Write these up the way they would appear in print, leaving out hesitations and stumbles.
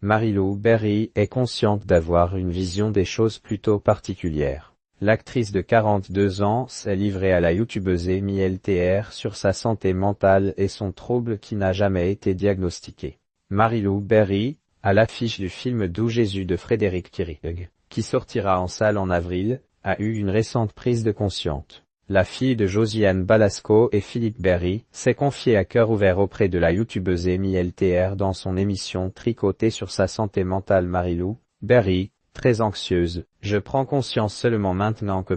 Marie-Lou Berry est consciente d'avoir une vision des choses plutôt particulière. L'actrice de 42 ans s'est livrée à la youtubeuse Amy LTR sur sa santé mentale et son trouble qui n'a jamais été diagnostiqué. Marie-Lou Berry, à l'affiche du film D'où Jésus de Frédéric Kierig, qui sortira en salle en avril, a eu une récente prise de conscience. La fille de Josiane Balasco et Philippe Berry s'est confiée à cœur ouvert auprès de la youtubeuse Amy LTR dans son émission tricotée sur sa santé mentale. Marie-Lou Berry, très anxieuse, je prends conscience seulement maintenant que...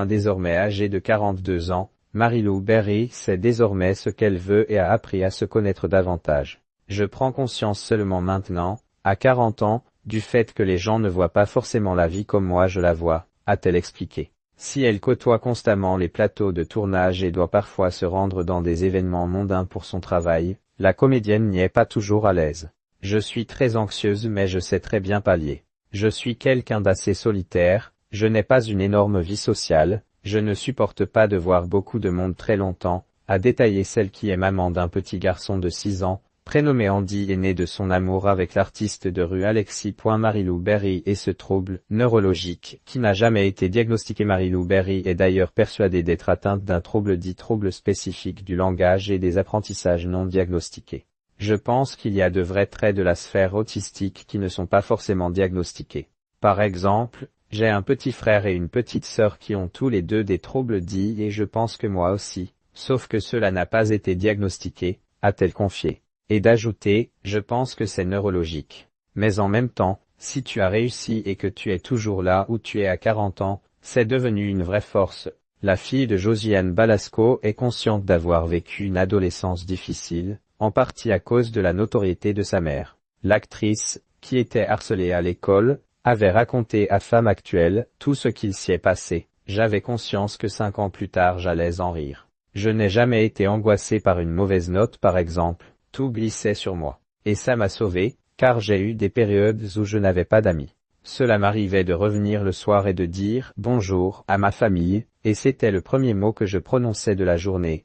Désormais âgée de 42 ans, Marie-Lou Berry sait désormais ce qu'elle veut et a appris à se connaître davantage. Je prends conscience seulement maintenant, à 40 ans, du fait que les gens ne voient pas forcément la vie comme moi je la vois, a-t-elle expliqué. Si elle côtoie constamment les plateaux de tournage et doit parfois se rendre dans des événements mondains pour son travail, la comédienne n'y est pas toujours à l'aise. Je suis très anxieuse mais je sais très bien pallier. Je suis quelqu'un d'assez solitaire, je n'ai pas une énorme vie sociale, je ne supporte pas de voir beaucoup de monde très longtemps, a détaillé celle qui est maman d'un petit garçon de 6 ans, prénommé Andy et né de son amour avec l'artiste de rue Alexis. Marie-Lou Berry et ce trouble neurologique qui n'a jamais été diagnostiqué. Marie-Lou Berry est d'ailleurs persuadée d'être atteinte d'un trouble dit trouble spécifique du langage et des apprentissages non diagnostiqués. Je pense qu'il y a de vrais traits de la sphère autistique qui ne sont pas forcément diagnostiqués. Par exemple, j'ai un petit frère et une petite sœur qui ont tous les deux des troubles dits et je pense que moi aussi, sauf que cela n'a pas été diagnostiqué, a-t-elle confié. Et d'ajouter, je pense que c'est neurologique. Mais en même temps, si tu as réussi et que tu es toujours là où tu es à 40 ans, c'est devenu une vraie force. La fille de Josiane Balasco est consciente d'avoir vécu une adolescence difficile, en partie à cause de la notoriété de sa mère. L'actrice, qui était harcelée à l'école, avait raconté à Femme Actuelle tout ce qu'il s'y est passé. J'avais conscience que 5 ans plus tard j'allais en rire. Je n'ai jamais été angoissée par une mauvaise note par exemple. Tout glissait sur moi. Et ça m'a sauvé, car j'ai eu des périodes où je n'avais pas d'amis. Cela m'arrivait de revenir le soir et de dire « bonjour » à ma famille, et c'était le premier mot que je prononçais de la journée,